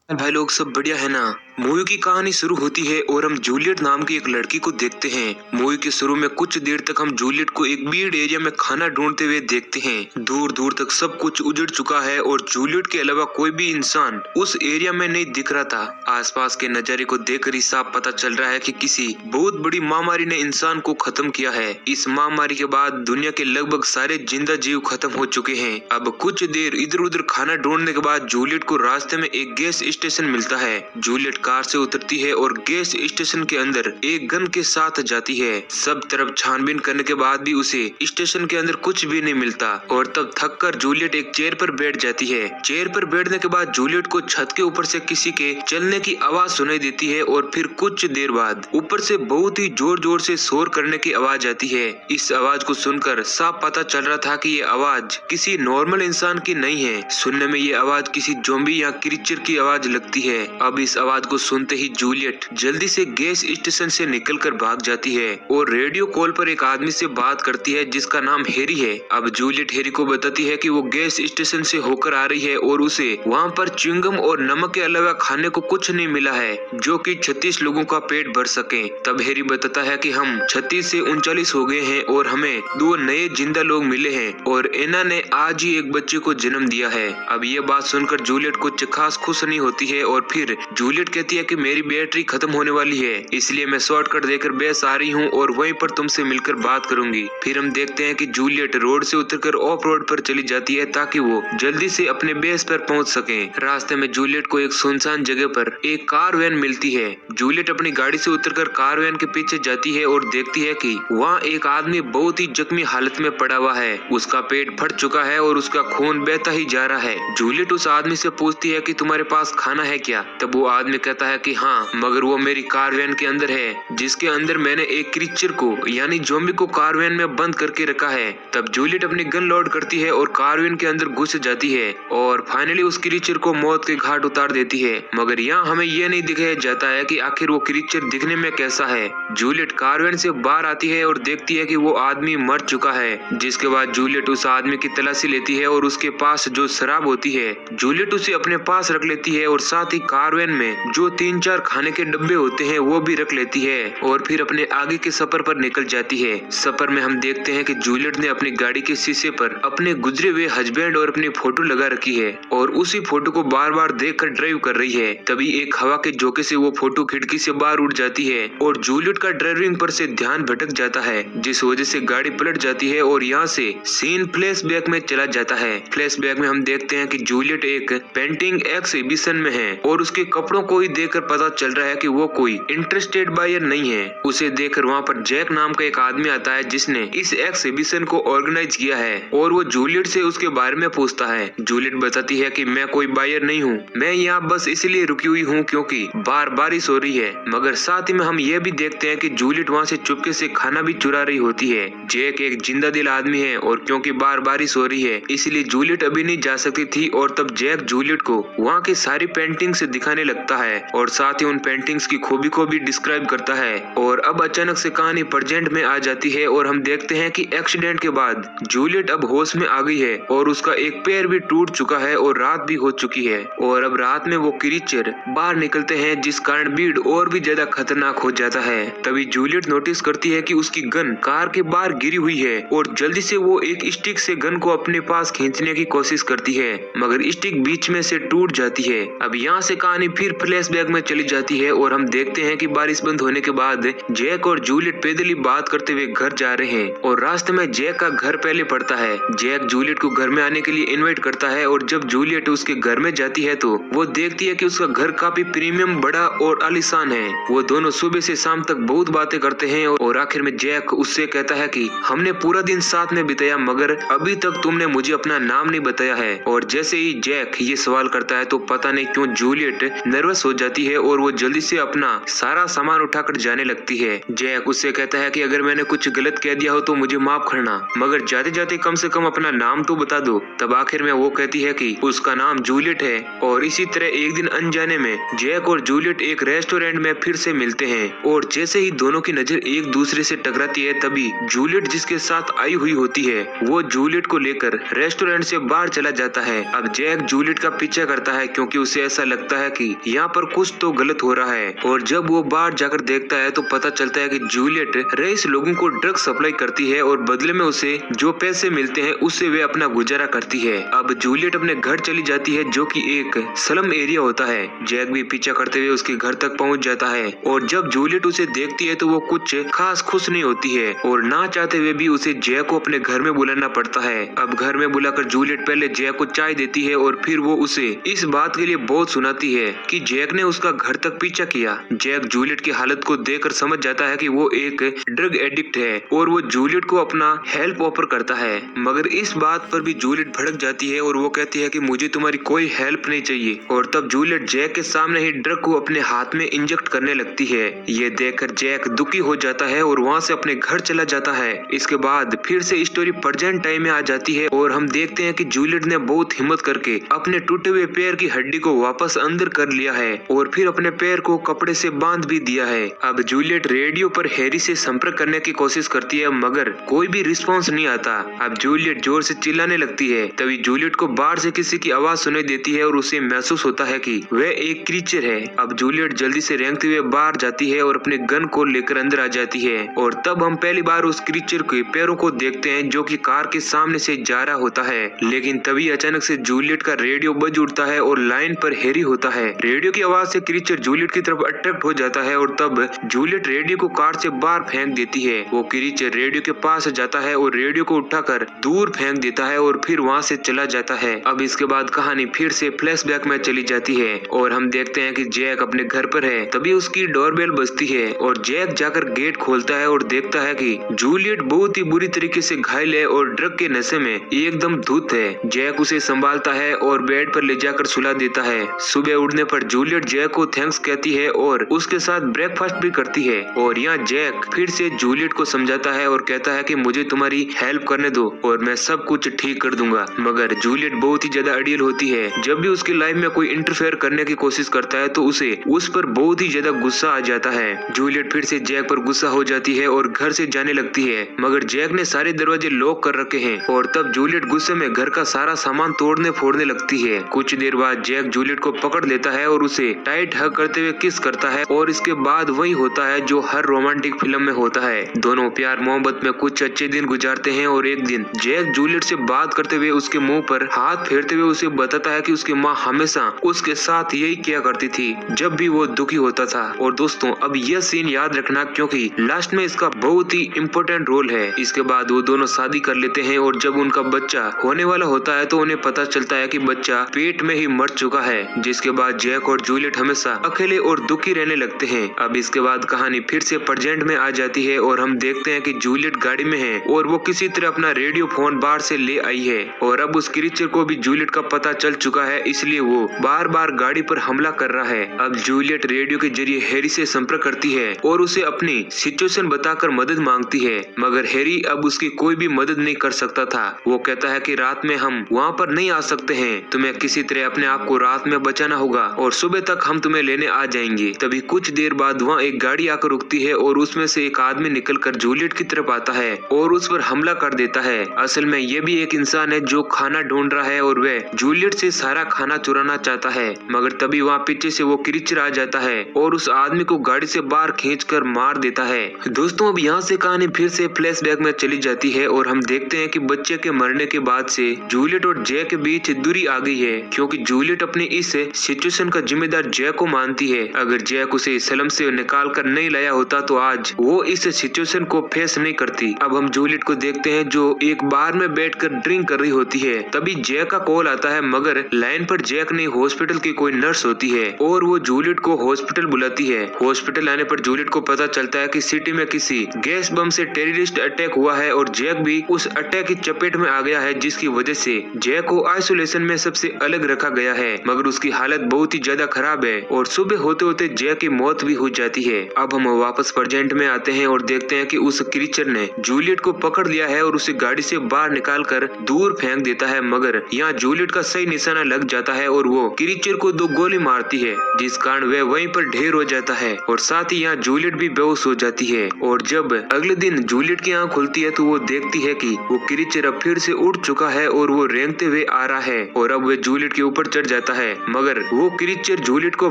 भाई लोग सब बढ़िया है ना। मूवी की कहानी शुरू होती है और हम जूलियट नाम की एक लड़की को देखते हैं। मूवी के शुरू में कुछ देर तक हम जूलियट को एक भीड़ एरिया में खाना ढूंढते हुए देखते हैं। दूर दूर तक सब कुछ उजड़ चुका है और जूलियट के अलावा कोई भी इंसान उस एरिया में नहीं दिख रहा था। आसपास के नजारे को देखकर ही साफ पता चल रहा है कि किसी बहुत बड़ी महामारी ने इंसान को खत्म किया है। इस महामारी के बाद दुनिया के लगभग सारे जिंदा जीव खत्म हो चुके हैं। अब कुछ देर इधर उधर खाना ढूंढने के बाद जूलियट को रास्ते में एक गैस स्टेशन मिलता है। जूलियट कार से उतरती है और गैस स्टेशन के अंदर एक गन के साथ जाती है। सब तरफ छानबीन करने के बाद भी उसे स्टेशन के अंदर कुछ भी नहीं मिलता और तब थक कर जूलियट एक चेयर पर बैठ जाती है। चेयर पर बैठने के बाद जूलियट को छत के ऊपर से किसी के चलने की आवाज सुनाई देती है और फिर कुछ देर बाद ऊपर से बहुत ही जोर जोर से शोर करने की आवाज आती है। इस आवाज को सुनकर साफ पता चल रहा था कि ये आवाज किसी नॉर्मल इंसान की नहीं है। सुनने में ये आवाज किसी ज़ॉम्बी या क्रीचर की आवाज लगती है। अब इस आवाज को सुनते ही जूलियट जल्दी से गैस स्टेशन से निकलकर भाग जाती है और रेडियो कॉल पर एक आदमी से बात करती है जिसका नाम हैरी है। अब जूलियट हैरी को बताती है कि वो गैस स्टेशन से होकर आ रही है और उसे वहाँ पर च्युइंगम और नमक के अलावा खाने को कुछ नहीं मिला है जो कि 36 लोगों का पेट भर सके। तब हैरी बताता है कि हम 36 से 39 हो गए हैं और हमें 2 नए जिंदा लोग मिले हैं और एना ने आज ही एक बच्चे को जन्म दिया है। अब ये बात सुनकर जूलियट कुछ खास खुश नहीं होती है और फिर जूलियट कहती है कि मेरी बैटरी खत्म होने वाली है, इसलिए मैं शॉर्टकट देकर बेस आ रही हूँ और वहीं पर तुमसे मिलकर बात करूंगी। फिर हम देखते हैं कि जूलियट रोड से उतरकर ऑफ रोड पर चली जाती है ताकि वो जल्दी से अपने बेस पर पहुंच सके। रास्ते में जूलियट को एक सुनसान जगह पर एक कार वैन मिलती है। जूलियट अपनी गाड़ी से उतरकर कार वैन के पीछे जाती है और देखती है कि वहाँ एक आदमी बहुत ही जख्मी हालत में पड़ा हुआ है। उसका पेट फट चुका है और उसका खून बहता ही जा रहा है। जूलियट उस आदमी से पूछती है कि तुम्हारे पास खाना है क्या? तब वो आदमी कहता है कि हाँ, मगर वो मेरी कार वैन के अंदर है जिसके अंदर मैंने एक क्रीचर को यानी ज़ॉम्बी को कार वैन में बंद करके रखा है। तब जूलियट अपनी गन लोड करती है और कार वैन के अंदर घुस जाती है और फाइनली उस क्रीचर को मौत के घाट उतार देती है। मगर यहाँ हमें यह नहीं दिखाया जाता है कि आखिर वो क्रीचर दिखने में कैसा है। जूलियट कार वैन से बाहर आती है और देखती है कि वो आदमी मर चुका है। जिसके बाद जूलियट उस आदमी की तलाशी लेती है और उसके पास जो शराब होती है जूलियट उसे अपने पास रख लेती है और साथ ही कार वैन में जो 3-4 खाने के डब्बे होते हैं वो भी रख लेती है और फिर अपने आगे के सफर पर निकल जाती है। सफर में हम देखते हैं कि जूलियट ने अपनी गाड़ी के शीशे पर अपने गुजरे हुए हस्बैंड और अपनी फोटो लगा रखी है और उसी फोटो को बार बार देख कर ड्राइव कर रही है। तभी एक हवा के झोंके से वो फोटो खिड़की से बाहर उड़ जाती है और जूलियट का ड्राइविंग पर से ध्यान भटक जाता है जिस वजह से गाड़ी पलट जाती है और यहाँ से सीन फ्लैशबैक में चला जाता है। फ्लैशबैक में हम देखते हैं कि जूलियट एक पेंटिंग एक्सिबिशन में है और उसके कपड़ों को ही देखकर पता चल रहा है कि वो कोई इंटरेस्टेड बायर नहीं है। उसे देखकर वहाँ पर जैक नाम का एक आदमी आता है जिसने इस एक्सिबिशन को ऑर्गेनाइज किया है और वो जूलियट से उसके बारे में पूछता है। जूलियट बताती है कि मैं कोई बायर नहीं हूँ, मैं यहाँ बस इसलिए रुकी हुई हूँ क्योंकि बाहर बारिश हो रही है। मगर साथ ही में हम ये भी देखते हैं कि जूलियट वहाँ से चुपके से खाना भी चुरा रही होती है। जैक एक जिंदा दिल आदमी है और क्योंकि बाहर बारिश हो रही है इसलिए जूलियट अभी नहीं जा सकती थी और तब जैक जूलियट को वहाँ की सारी पेंटिंग से दिखाने लगता है और साथ ही उन पेंटिंग्स की खूबी को भी डिस्क्राइब करता है। और अब अचानक से कहानी प्रेजेंट में आ जाती है और हम देखते हैं कि एक्सीडेंट के बाद जूलियट अब होश में आ गई है और उसका एक पैर भी टूट चुका है और रात भी हो चुकी है और अब रात में वो क्रीचर बाहर निकलते हैं जिस कारण भीड़ और भी ज्यादा खतरनाक हो जाता है। तभी जूलियट नोटिस करती है कि उसकी गन कार के बाहर गिरी हुई है और जल्दी से वो एक स्टिक से गन को अपने पास खींचने की कोशिश करती है मगर स्टिक बीच में से टूट जाती है। अब यहाँ से कहानी फिर फ्लैशबैक में चली जाती है और हम देखते हैं कि बारिश बंद होने के बाद जैक और जूलियट पैदल ही बात करते हुए घर जा रहे हैं और रास्ते में जैक का घर पहले पड़ता है। जैक जूलियट को घर में आने के लिए इनवाइट करता है और जब जूलियट उसके घर में जाती है तो वो देखती है कि उसका घर काफी प्रीमियम बड़ा और आलीशान है। वो दोनों सुबह से शाम तक बहुत बातें करते हैं और आखिर में जैक उससे कहता है कि हमने पूरा दिन साथ में बिताया मगर अभी तक तुमने मुझे अपना नाम नहीं बताया है। और जैसे ही जैक ये सवाल करता है तो पता नहीं क्यों जूलियट नर्वस हो जाती है और वो जल्दी से अपना सारा सामान उठाकर जाने लगती है। जैक उससे कहता है कि अगर मैंने कुछ गलत कह दिया हो तो मुझे माफ करना मगर जाते जाते कम से कम अपना नाम तो बता दो। तब आखिर में वो कहती है कि उसका नाम जूलियट है। और इसी तरह एक दिन अनजाने में जैक और जूलियट एक रेस्टोरेंट में फिर से मिलते हैं और जैसे ही दोनों की नजर एक दूसरे से टकराती है तभी जूलियट जिसके साथ आई हुई होती है वो जूलियट को लेकर रेस्टोरेंट से बाहर चला जाता है। अब जैक जूलियट का पीछा करता है क्योंकि उसे उसे ऐसा लगता है कि यहाँ पर कुछ तो गलत हो रहा है। और जब वो बाहर जाकर देखता है तो पता चलता है कि जूलियट रईस लोगों को ड्रग सप्लाई करती है और बदले में उसे जो पैसे मिलते हैं उससे वे अपना गुजारा करती है। अब जूलियट अपने घर चली जाती है जो कि एक स्लम एरिया होता है। जैक भी पीछा करते हुए उसके घर तक पहुंच जाता है और जब जूलियट उसे देखती है तो वो कुछ खास खुश नहीं होती है और ना चाहते हुए भी उसे जैक को अपने घर में बुलाना पड़ता है। अब घर में बुलाकर जूलियट पहले जैक को चाय देती है और फिर वो उसे इस बात के लिए बहुत सुनाती है कि जैक ने उसका घर तक पीछा किया। जैक जूलियट की हालत को देखकर समझ जाता है कि वो एक ड्रग एडिक्ट है और वो जूलियट को अपना हेल्प ऑफर करता है, मगर इस बात पर भी जूलियट भड़क जाती है और वो कहती है कि मुझे तुम्हारी कोई हेल्प नहीं चाहिए। और तब जूलियट जैक के सामने ही ड्रग को अपने हाथ में इंजेक्ट करने लगती है। ये देखकर जैक दुखी हो जाता है और वहाँ से अपने घर चला जाता है। इसके बाद फिर से स्टोरी प्रेजेंट टाइम में आ जाती है और हम देखते हैं कि जूलियट ने बहुत हिम्मत करके अपने टूटे हुए पैर की हड्डी को वापस अंदर कर लिया है और फिर अपने पैर को कपड़े से बांध भी दिया है। अब जूलियट रेडियो पर हैरी से संपर्क करने की कोशिश करती है मगर कोई भी रिस्पॉन्स नहीं आता। अब जूलियट जोर से चिल्लाने लगती है। तभी जूलियट को बाहर से किसी की आवाज सुनाई देती है और उसे महसूस होता है कि वह एक क्रीचर है। अब जूलियट जल्दी से रेंगते हुए बाहर जाती है और अपने गन को लेकर अंदर आ जाती है और तब हम पहली बार उस क्रीचर के पैरों को देखते हैं जो कि कार के सामने से जा रहा होता है। लेकिन तभी अचानक से जूलियट का रेडियो बज उठता है और लाइन पर हैरी होता है। रेडियो की आवाज से क्रीचर जूलियट की तरफ अट्रैक्ट हो जाता है और तब जूलियट रेडियो को कार से बाहर फेंक देती है। वो क्रीचर रेडियो के पास जाता है और रेडियो को उठाकर दूर फेंक देता है और फिर वहाँ से चला जाता है। अब इसके बाद कहानी फिर से फ्लैशबैक में चली जाती है और हम देखते हैं कि जैक अपने घर पर है। तभी उसकी डोरबेल बजती है और जैक जाकर गेट खोलता है और देखता है कि जूलियट बहुत ही बुरी तरीके से घायल है और ड्रग के नशे में एकदम धुत है। जैक उसे संभालता है और बेड पर ले जाकर सुला देता है। सुबह उठने पर जूलियट जैक को थैंक्स कहती है और उसके साथ ब्रेकफास्ट भी करती है। और यहाँ जैक फिर से जूलियट को समझाता है और कहता है कि मुझे तुम्हारी हेल्प करने दो और मैं सब कुछ ठीक कर दूंगा। मगर जूलियट बहुत ही ज्यादा अड़ियल होती है। जब भी उसकी लाइफ में कोई इंटरफेयर करने की कोशिश करता है तो उसे उस पर बहुत ही ज्यादा गुस्सा आ जाता है। जूलियट फिर से जैक पर गुस्सा हो जाती है और घर से जाने लगती है मगर जैक ने सारे दरवाजे लॉक कर रखे हैं और तब जूलियट गुस्से में घर का सारा सामान तोड़ने फोड़ने लगती है। कुछ देर बाद जैक जूलियट को पकड़ लेता है और उसे टाइट हग करते हुए किस करता है और इसके बाद वही होता है जो हर रोमांटिक फिल्म में होता है। दोनों प्यार मोहब्बत में कुछ अच्छे दिन गुजारते हैं और एक दिन जैक जूलियट से बात करते हुए उसके मुंह पर हाथ फेरते हुए उसे बताता है कि उसकी माँ हमेशा उसके साथ यही किया करती थी जब भी वो दुखी होता था। और दोस्तों अब यह सीन याद रखना क्योंकि लास्ट में इसका बहुत ही इम्पोर्टेंट रोल है। इसके बाद वो दोनों शादी कर लेते हैं और जब उनका बच्चा होने वाला होता है तो उन्हें पता चलता है कि बच्चा पेट में ही मर चुका है, जिसके बाद जैक और जूलियट हमेशा अकेले और दुखी रहने लगते हैं। अब इसके बाद कहानी फिर से प्रेजेंट में आ जाती है और हम देखते हैं कि जूलियट गाड़ी में है और वो किसी तरह अपना रेडियो फोन बाहर से ले आई है और अब उस क्रीचर को भी जूलियट का पता चल चुका है, इसलिए वो बार बार गाड़ी पर हमला कर रहा है। अब जूलियट रेडियो के जरिए हैरी से संपर्क करती है और उसे अपनी सिचुएशन बताकर मदद मांगती है मगर हैरी अब उसकी कोई भी मदद नहीं कर सकता था। वो कहता है कि रात में हम वहाँ पर नहीं आ सकते हैं, तुम्हें किसी तरह अपने आप को रात में बचाना होगा और सुबह तक हम तुम्हें लेने आ जाएंगे। तभी कुछ देर बाद वहाँ एक गाड़ी आकर रुकती है और उसमें से एक आदमी निकलकर जूलियट की तरफ आता है और उस पर हमला कर देता है। असल में ये भी एक इंसान है जो खाना ढूंढ रहा है और वह जूलियट से सारा खाना चुराना चाहता है मगर तभी वहाँ पीछे से वो क्रीचर आ जाता है और उस आदमी को गाड़ी से बाहर खींचकर मार देता है। दोस्तों अब यहाँ से कहानी फिर से फ्लैशबैक में चली जाती है और हम देखते हैं कि बच्चे के मरने के बाद से जूलियट और जैक के बीच दूरी आ गई है क्योंकि जूलियट अपनी इस सिचुएशन का जिम्मेदार जैक को मानती है। अगर जैक उसे स्लम से निकाल कर नहीं लाया होता तो आज वो इस सिचुएशन को फेस नहीं करती। अब हम जूलियट को देखते हैं जो एक बार में बैठकर ड्रिंक कर रही होती है। तभी जैक का कॉल आता है मगर लाइन पर जैक नहीं हॉस्पिटल की कोई नर्स होती है और वो जूलियट को हॉस्पिटल बुलाती है। हॉस्पिटल आने पर जूलियट को पता चलता है कि सिटी में किसी गैस बम से टेररिस्ट अटैक हुआ है और जैक भी उस अटैक की चपेट में आ गया है, जिसकी वजह से जैक को आइसोलेशन में सबसे अलग रखा गया है मगर उसकी हालत बहुत ही ज्यादा खराब है और सुबह होते होते जैक की मौत भी हो जाती है। अब हम वापस प्रेजेंट में आते हैं और देखते हैं कि उस क्रीचर ने जूलियट को पकड़ लिया है और उसे गाड़ी से बाहर निकाल कर दूर फेंक देता है मगर यहाँ जूलियट का सही निशाना लग जाता है और वो क्रीचर को 2 गोली मारती है जिस कारण वह वहीं पर ढेर हो जाता है और साथ ही यहाँ जूलियट भी बेहोश हो जाती है। और जब अगले दिन जूलियट की आंख खुलती है तो वो देखती है कि वो क्रीचर अब फिर से उड़ चुका है और वो रेंगते हुए आ रहा है और अब वह जूलियट के ऊपर चढ़ जाता है है, मगर वो क्रीचर जूलियट को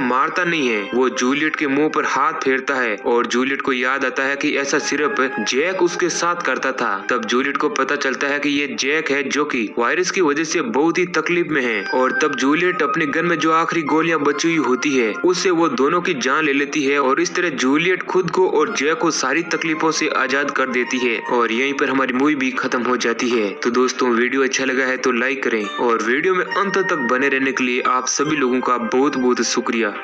मारता नहीं है। वो जूलियट के मुंह पर हाथ फेरता है और जूलियट को याद आता है कि ऐसा सिर्फ जैक उसके साथ करता था। तब जूलियट को पता चलता है कि ये जैक है जो कि वायरस की वजह से बहुत ही तकलीफ में है। और तब जूलियट अपने गन में जो आखिरी गोलियां बची हुई होती है उससे वो दोनों की जान ले लेती है और इस तरह जूलियट खुद को और जैक को सारी तकलीफों से आजाद कर देती है और यहीं पर हमारी मूवी भी खत्म हो जाती है। तो दोस्तों वीडियो अच्छा लगा है तो लाइक करें और वीडियो में अंत तक बने रहने के लिए आप सभी लोगों का बहुत बहुत शुक्रिया।